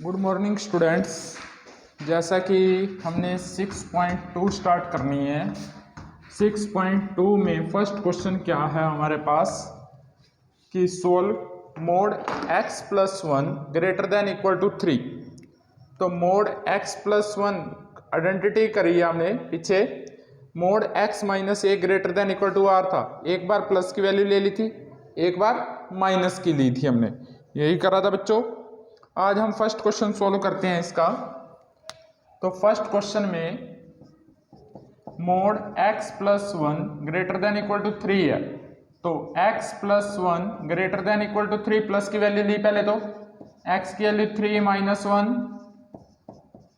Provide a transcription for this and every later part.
Good morning students. जैसा कि हमने 6.2 स्टार्ट करनी है। 6.2 में फर्स्ट क्वेश्चन क्या है हमारे पास कि solve mod x plus 1 greater than equal to 3। तो मोड x प्लस 1 आइडेंटिटी करी है हमने पीछे। Mod x minus a greater than equal to r था। एक बार प्लस की वैल्यू ले ली थी, एक बार माइनस की ली थी हमने, यही करा था बच्चों। आज हम फर्स्ट क्वेश्चन सोल्व करते हैं इसका। तो फर्स्ट क्वेश्चन में mod x plus 1 greater than equal to 3 है। तो x plus 1 greater than equal to 3, plus की वैल्यू ली पहले, तो x की वैल्यू 3 माइनस 1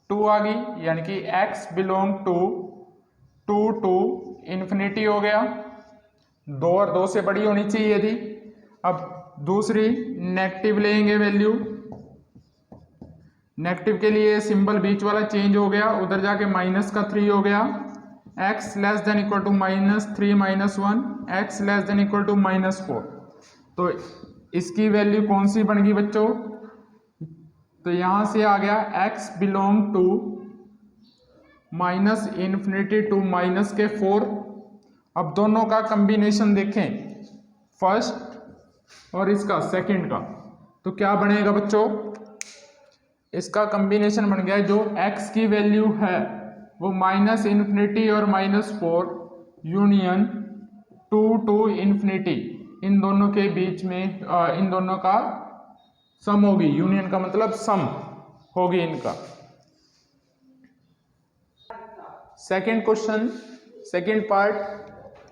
2 आ गई, यानी कि x belong to 2 to infinity हो गया। 2 और 2 से बड़ी होनी चाहिए थी। अब दूसरी नेगेटिव लेंगे वैल्यू। नेगेटिव के लिए सिंबल बीच वाला चेंज हो गया, उधर जाके माइनस का 3 हो गया। x less than equal to minus 3 minus 1, x less than equal to minus 4। तो इसकी वैल्यू कौन सी बन गई बच्चों? तो यहां से आ गया x belong to minus infinity to minus के 4। अब दोनों का कॉम्बिनेशन देखें, फर्स्ट और इसका सेकंड का, तो क्या बनेगा बच्चों? इसका कॉम्बिनेशन बन गया जो x की वैल्यू है वो माइनस इन्फिनिटी और माइनस 4 यूनियन 2 टू इन्फिनिटी, इन दोनों के बीच में इन दोनों का सम होगी। यूनियन का मतलब सम होगी इनका। Second question, second part,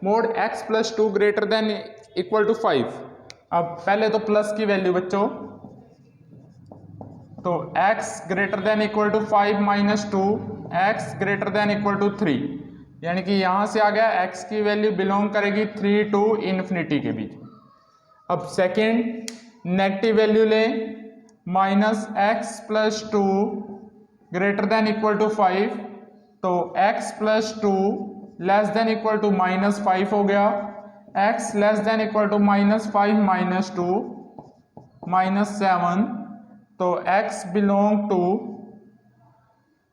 mod x plus 2 greater than equal to 5। अब पहले तो प्लस की वैल्यू बच्चों, तो x greater than equal to 5 minus 2, x greater than equal to 3, यानी कि यहां से आ गया x की वैल्यू बिलोंग करेगी 3 टू इन्फिनिटी के बीच। अब सेकेंड नेगेटिव वैल्यू लें, minus x plus 2 greater than equal to 5, तो x plus 2 less than equal to minus 5 हो गया। x less than equal to minus 5 minus 2 minus 7, तो x belong to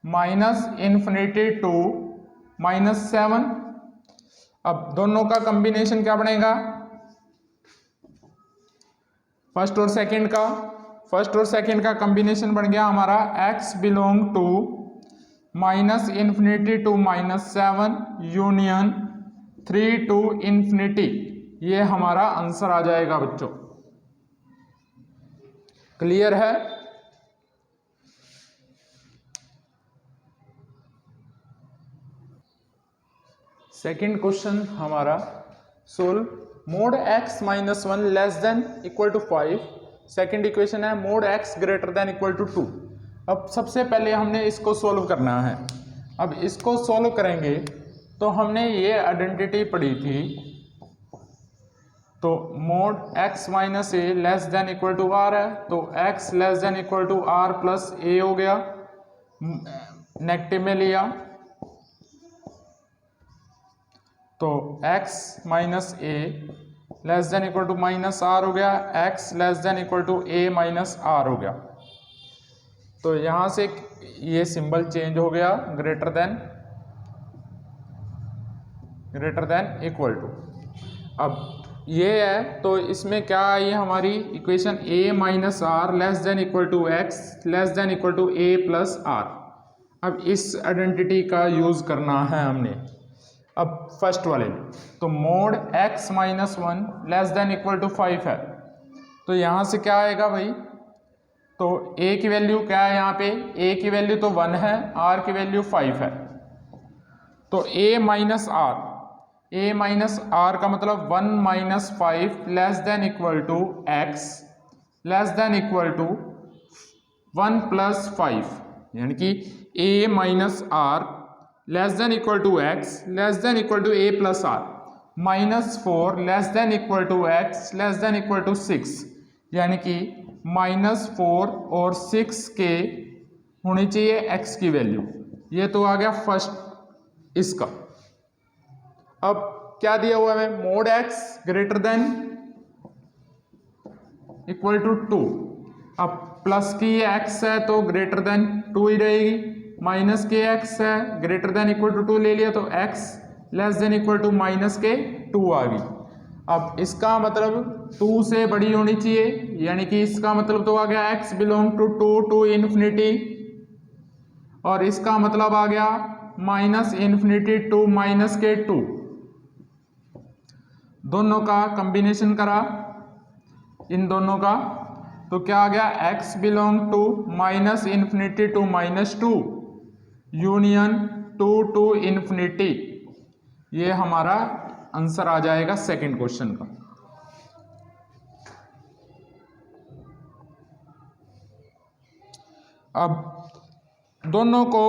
minus infinity to minus 7। अब दोनों का combination क्या बनेगा? फर्स्ट और सेकंड का, फर्स्ट और सेकंड का कॉम्बिनेशन बन गया हमारा x belong to minus infinity to minus 7 union 3 to infinity. ये हमारा आंसर आ जाएगा बच्चों। क्लियर है? सेकेंड क्वेश्चन हमारा solve mod x minus 1 less than equal to 5। Second equation है mod x greater than equal to 2। अब सबसे पहले हमने इसको सोल्व करना है। अब इसको सोल्व करेंगे तो हमने ये आइडेंटिटी पढ़ी थी, तो mod x minus a less than equal to r है, तो x less than equal to r plus a हो गया, नेगेटिव में लिया, तो x minus a less than equal to minus r हो गया, x less than equal to a minus r हो गया। तो यहां से ये सिंबल चेंज हो गया, ग्रेटर देन इक्वल टू। अब ये है, तो इसमें क्या आई हमारी equation a minus r less than equal to x less than equal to a plus r. अब इस आइडेंटिटी का यूज करना है हमने। अब फर्स्ट वाले में तो mod x minus 1 less than equal to 5 है, तो यहां से क्या आएगा भाई? तो a की वैल्यू क्या है यहाँ पे? a की वैल्यू तो 1 है, r की वैल्यू 5 है, तो a माइनस आर का मतलब 1 minus 5 less than equal to x less than equal to 1 plus 5, यानी कि a minus r less than equal to x less than equal to a plus r, minus 4 less than equal to x less than equal to 6, यानी कि minus 4 और 6 के होनी चाहिए x की value. ये तो आ गया फर्स्ट इसका। अब क्या दिया हुआ है? Mod x greater than equal to 2। अब प्लस की एक्स है तो ग्रेटर देन 2 ही रहेगी, माइनस के एक्स है ग्रेटर देन इक्वल टू 2 ले लिया तो x less than equal to minus के 2 आ गई। अब इसका मतलब 2 से बड़ी होनी चाहिए, यानी कि इसका मतलब तो आ गया x belong to 2 to infinity, और इसका मतलब आ गया माइनस इन्फिनिटी टू माइनस के 2। दोनों का कॉम्बिनेशन करा इन दोनों का तो क्या आ गया, x belong to minus infinity to minus 2 union 2 to infinity. ये हमारा आंसर आ जाएगा सेकंड क्वेश्चन का। अब दोनों को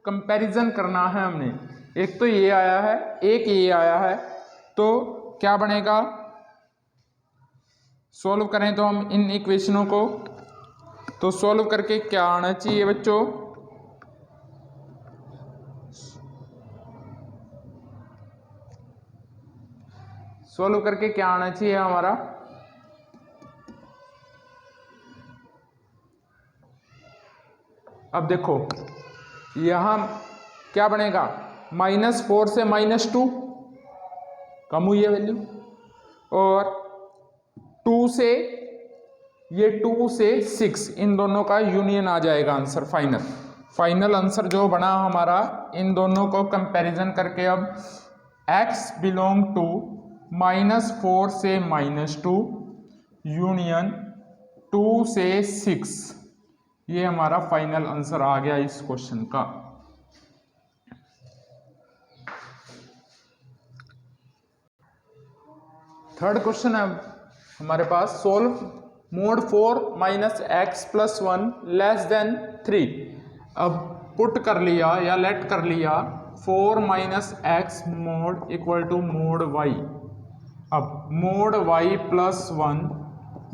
कंपैरिजन करना है हमने, एक तो ये आया है एक ये आया है, तो क्या बनेगा, सॉल्व करें तो हम इन इक्वेशनों को, तो सॉल्व करके क्या आना चाहिए बच्चों, सॉल्व करके क्या आना चाहिए हमारा, अब देखो यहां क्या बनेगा, -4 से -2 कम हुई है वैल्यू, और 2 से ये 2 से 6 इन दोनों का यूनियन आ जाएगा आंसर फाइनल आंसर जो बना हमारा इन दोनों को कंपैरिजन करके। अब x बिलोंग टू -4 से -2 यूनियन 2 से 6, ये हमारा फाइनल आंसर आ गया इस क्वेश्चन का। थर्ड क्वेश्चन है हमारे पास, solve mod 4 minus x plus 1 less than 3। अब पुट कर लिया या लेट कर लिया 4 minus x mod equal to mod y. अब mod y plus 1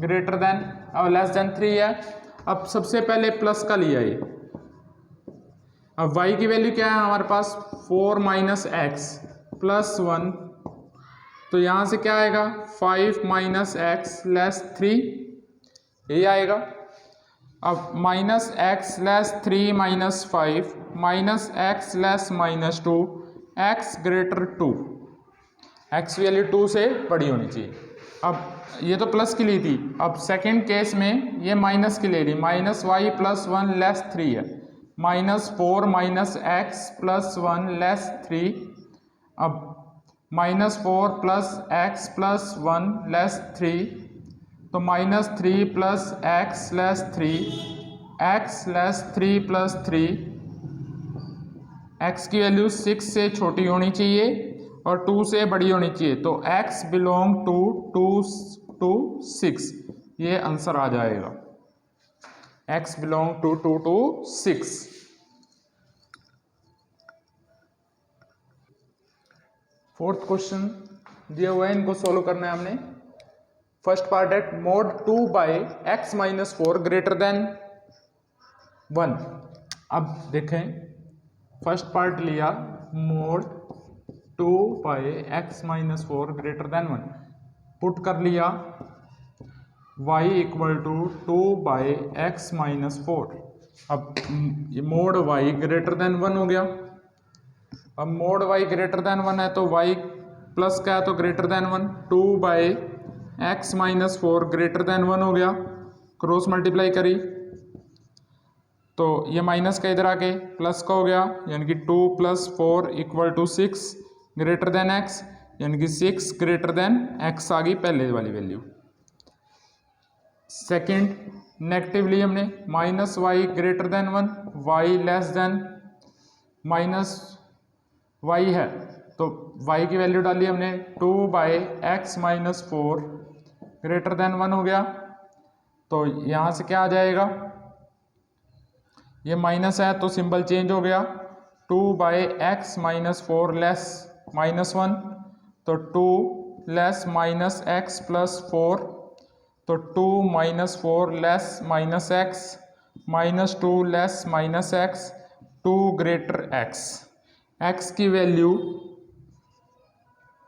greater than और लेस देन 3 है। अब सबसे पहले प्लस का लिया ये, अब y की वैल्यू क्या है हमारे पास, 4 माइनस एक्स प्लस 1, तो यहाँ से क्या आएगा 5 माइनस एक्स लेस 3, यही आएगा। अब minus x less 3 minus 5 minus x less -2 x greater 2, x value 2 से बड़ी होनी चाहिए। अब ये तो प्लस की ली थी, अब सेकंड केस में ये माइनस की ले ली, माइनस वाई प्लस 1 लेस 3 है, -4 माइनस एक्स प्लस 1 लेस 3, अब -4 प्लस एक्स प्लस 1 लेस 3, तो -3 plus x less 3, x less 3 plus 3, x की वैल्यू 6 से छोटी होनी चाहिए और 2 से बड़ी होनी चाहिए, तो x बिलोंग टू 2 to 6, ये आंसर आ जाएगा, x belong to 2 to 6। Fourth question दिया हुआ है, इनको सोल्व करना है हमने। फर्स्ट पार्ट है mod 2 by x minus 4 greater than 1। अब देखें फर्स्ट पार्ट लिया mod 2 by x minus 4 greater than 1, put कर लिया y equal to 2 by x minus 4। अब मोड y ग्रेटर देन 1 हो गया। अब मोड y ग्रेटर देन 1 है तो y प्लस का है तो greater than 1, 2 by x minus 4 greater than 1 हो गया, क्रॉस मल्टीप्लाई करी तो ये माइनस का इधर आके प्लस का हो गया, यानी कि 2 + 4 = 6 ग्रेटर देन x, यानी कि 6 ग्रेटर देन x आ गई पहले वाली वैल्यू। सेकेंड नेगेटिवली हमने -y greater than 1, y less then minus y है तो y की वैल्यू डाली हमने 2 by x minus 4 greater than 1 हो गया, तो यहाँ से क्या आ जाएगा, ये माइनस है तो सिंबल चेंज हो गया, 2 बाई एक्स माइनस 4 लेस -1, तो 2 लेस माइनस एक्स प्लस 4, तो 2 minus 4 less minus x minus 2 less minus x 2 greater x. X की वैल्यू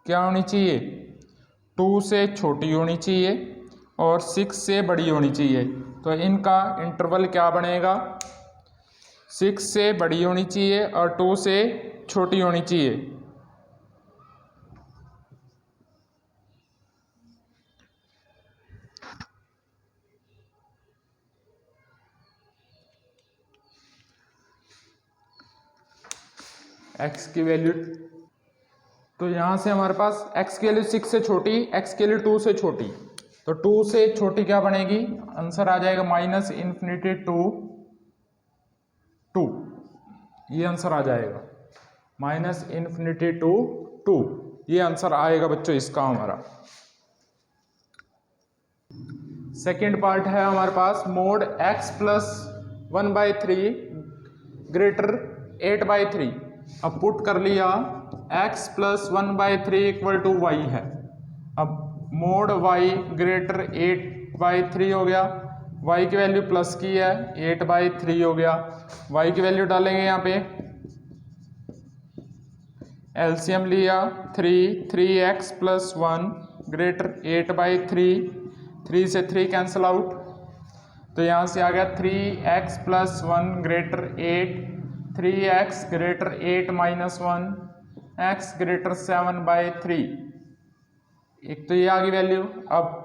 क्या होनी चाहिए, 2 से छोटी होनी चाहिए और 6 से बड़ी होनी चाहिए, तो इनका इंटरवल क्या बनेगा, 6 से बड़ी होनी चाहिए और 2 से छोटी होनी चाहिए। x की वैल्यू, तो यहाँ से हमारे पास x की वैल्यू 6 से छोटी, x की वैल्यू 2 से छोटी, तो 2 से छोटी क्या बनेगी, आंसर आ जाएगा -∞ टू 2, ये आंसर आ जाएगा -∞ टू 2, ये आंसर आएगा बच्चों इसका हमारा। सेकेंड पार्ट है हमारे पास मोड x प्लस 1/3 ग्रेटर 8/3। अब पुट कर लिया x plus 1/3 equal to y है। अब मोड y ग्रेटर 8/3 हो गया, y की वैल्यू प्लस की है 8/3 हो गया, y की वैल्यू डालेंगे यहाँ पे, एलसीएम लिया 3x प्लस 1 ग्रेटर 8/3, 3 से 3 कैंसिल आउट, तो यहाँ से आ गया 3x plus 1 greater 8, 3x greater 8 minus 1, x greater 7/3, एक तो ये आ गई वैल्यू। अब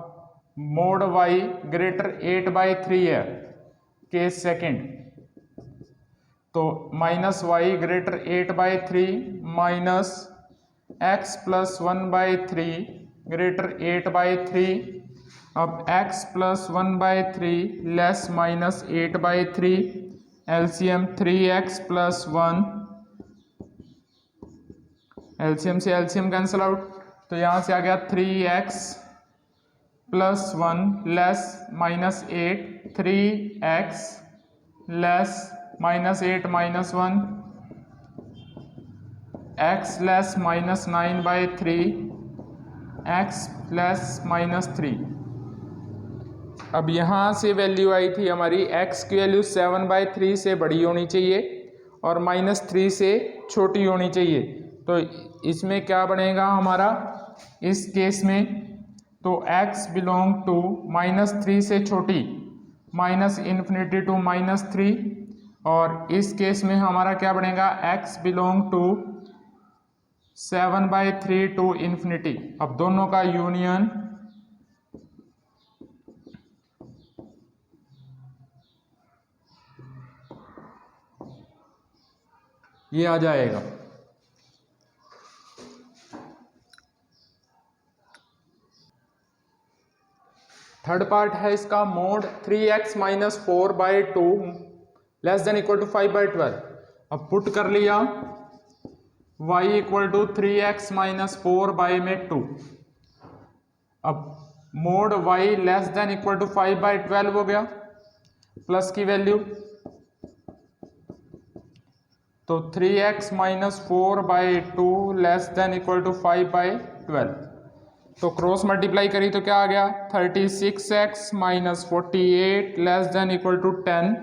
मोड y ग्रेटर 8/3 है, केस सेकेंड, तो -y greater 8/3 minus x plus 1/3 greater 8/3। अब x plus 1/3 less minus 8/3, LCM 3x plus 1, LCM से एलसीएम कैंसिल आउट, तो यहाँ से आ गया 3x plus 1 less -8, 3x less -8 minus 1, x less -9/3, x less -3। अब यहाँ से वैल्यू आई थी हमारी, x की वैल्यू 7/3 से बड़ी होनी चाहिए और -3 से छोटी होनी चाहिए, तो इसमें क्या बनेगा हमारा इस केस में, तो x बिलोंग टू -3 से छोटी, -∞ टू -3, और इस केस में हमारा क्या बनेगा, x बिलोंग टू 7/3 टू ∞। अब दोनों का यूनियन ये आ जाएगा। थर्ड पार्ट है इसका mod 3x minus 4/2 less than equal to 5/12। अब पुट कर लिया y equal to 3x minus 4/2। अब mod y less than equal to 5/12 हो गया, प्लस की वैल्यू, तो 3x minus 4/2 less than equal to 5/12, तो क्रॉस मल्टीप्लाई करी तो क्या आ गया, 36x minus 48 less than equal to 10,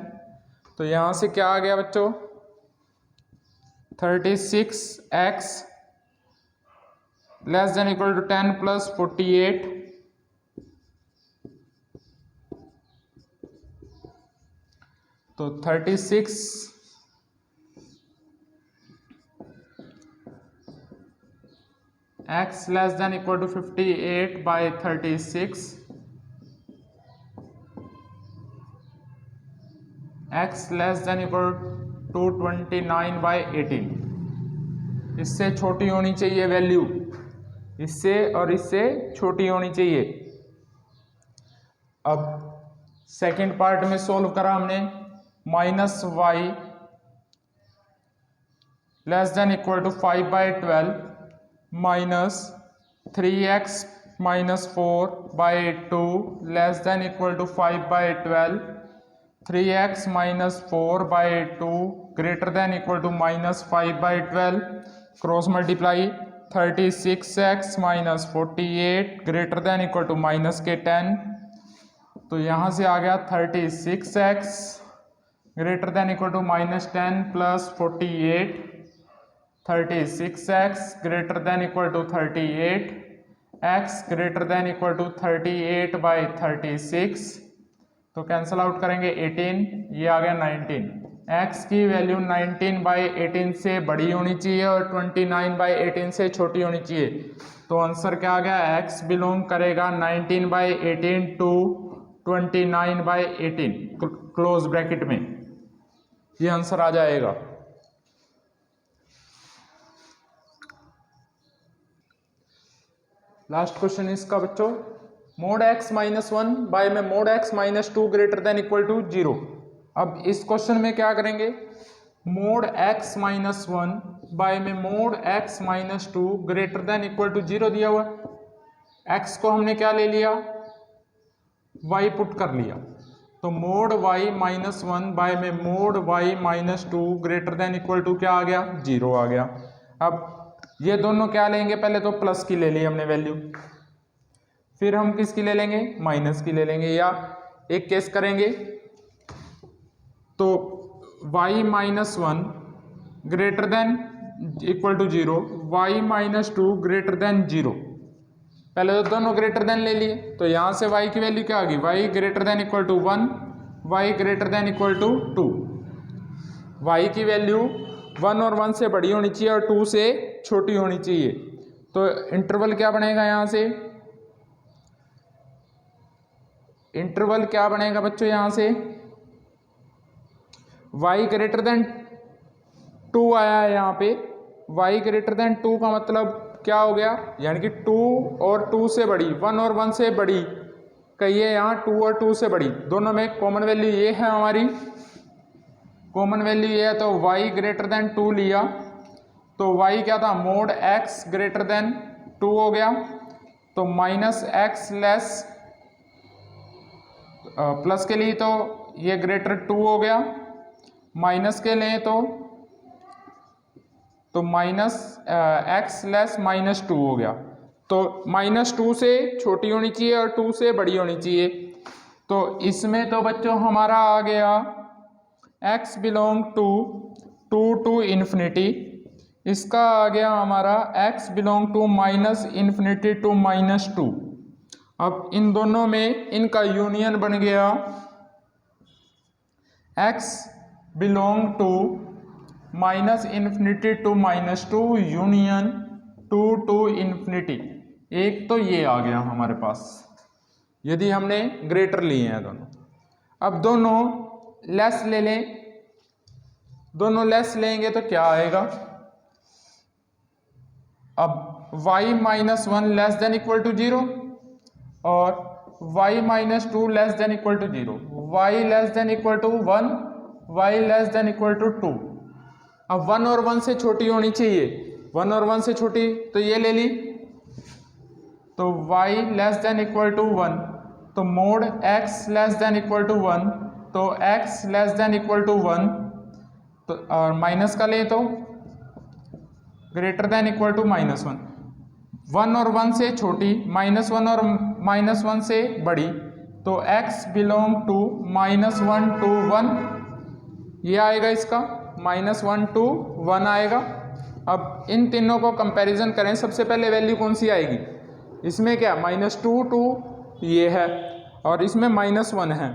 तो यहाँ से क्या आ गया बच्चों, 36x less than equal to 10 plus 48, तो 36 x less than equal to 58/36, x less than equal to 29/18, इससे छोटी होनी चाहिए वैल्यू, इससे और इससे छोटी होनी चाहिए। अब सेकंड पार्ट में सोल्व करा हमने, -y less than equal to 5/12 minus 3x minus 4/2 less than equal to 5/12, 3x minus 4/2 greater than equal to -5/12, cross multiply, 36x minus 48 greater than equal to -10, तो यहाँ से आ गया 36x greater than equal to -10 plus 48, 36x greater than equal to 38, x greater than equal to 38/36, तो cancel out करेंगे 18, ये आ गया 19। x की वैल्यू 19/18 से बड़ी होनी चाहिए और 29/18 से छोटी होनी चाहिए। तो आंसर क्या आ गया, x बिलोंग करेगा 19/18 टू 29/18 क्लोज ब्रैकेट में, ये आंसर आ जाएगा। लास्ट क्वेश्चन इसका बच्चों, मोड x माइनस 1 बाय में mod x minus 2 greater than equal to 0। अब इस क्वेश्चन में क्या करेंगे, मोड x माइनस 1 बाय में mod x minus 2 greater than equal to 0 दिया हुआ है। x को हमने क्या ले लिया, y पुट कर लिया, तो मोड y माइनस 1 बाय में mod y minus 2 greater than equal to क्या आ गया, 0 आ गया। अब ये दोनों क्या लेंगे, पहले तो प्लस की ले ली हमने वैल्यू, फिर हम किसकी ले लेंगे, माइनस की ले लेंगे, या एक केस करेंगे तो y minus 1 greater than equal to 0, y minus 2 greater than 0। पहले तो दोनों ग्रेटर देन ले लिए, तो यहाँ से y की वैल्यू क्या आ गई, y greater than equal to 1, y greater than equal to 2। y की वैल्यू 1 और 1 से बड़ी होनी चाहिए और 2 से छोटी होनी चाहिए। तो इंटरवल क्या बनेगा, यहाँ से इंटरवल क्या बनेगा बच्चों, यहाँ से y ग्रेटर देन 2 आया है, यहाँ पे y ग्रेटर देन 2 का मतलब क्या हो गया, यानी कि 2 और 2 से बड़ी, 1 और 1 से बड़ी, कहिए यहाँ 2 और 2 से बड़ी, दोनों में कॉमन वैल्यू ये है, हमारी कॉमन वैल्यू ये है, तो y ग्रेटर देन 2 लिया, तो y क्या था, मोड x ग्रेटर देन 2 हो गया, तो माइनस x लेस प्लस के लिए तो ये ग्रेटर 2 हो गया, माइनस के लिए तो माइनस x लेस माइनस 2 हो गया। तो माइनस 2 से छोटी होनी चाहिए और 2 से बड़ी होनी चाहिए। तो इसमें तो बच्चों हमारा आ गया x belong to 2 to infinity, इसका आ गया हमारा x belong to minus infinity to minus 2। अब इन दोनों में इनका यूनियन बन गया x belong to minus infinity to minus 2 union 2 to infinity. एक तो ये आ गया हमारे पास, यदि हमने ग्रेटर लिए हैं दोनों। अब दोनों लेस ले लें, दोनों लेस लेंगे तो क्या आएगा, अब y minus 1 less than equal to 0 और y minus 2 less than equal to 0, y less than equal to 1, y less than equal to 2। अब 1 और 1 से छोटी होनी चाहिए, 1 और 1 से छोटी तो ये ले ली, तो y less than equal to 1, तो mod x less than equal to 1, तो x less than equal to 1, तो और माइनस का ले तो greater than equal to minus 1, 1 और 1 से छोटी, माइनस 1 और माइनस 1 से बड़ी, तो x belong to minus 1 to 1, ये आएगा इसका, माइनस 1 टू 1 आएगा। अब इन तीनों को कंपैरिजन करें, सबसे पहले वैल्यू कौन सी आएगी, इसमें क्या माइनस 2 टू ये है और इसमें माइनस 1 है,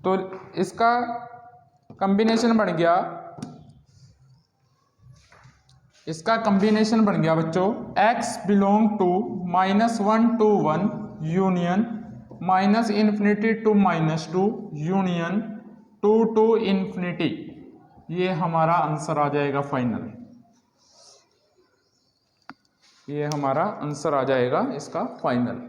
तो इसका कॉम्बिनेशन बन गया, इसका कॉम्बिनेशन बन गया बच्चों x belong to minus 1 to 1 union minus infinity to minus 2 union 2 to infinity. ये हमारा आंसर आ जाएगा फाइनल, ये हमारा आंसर आ जाएगा इसका फाइनल।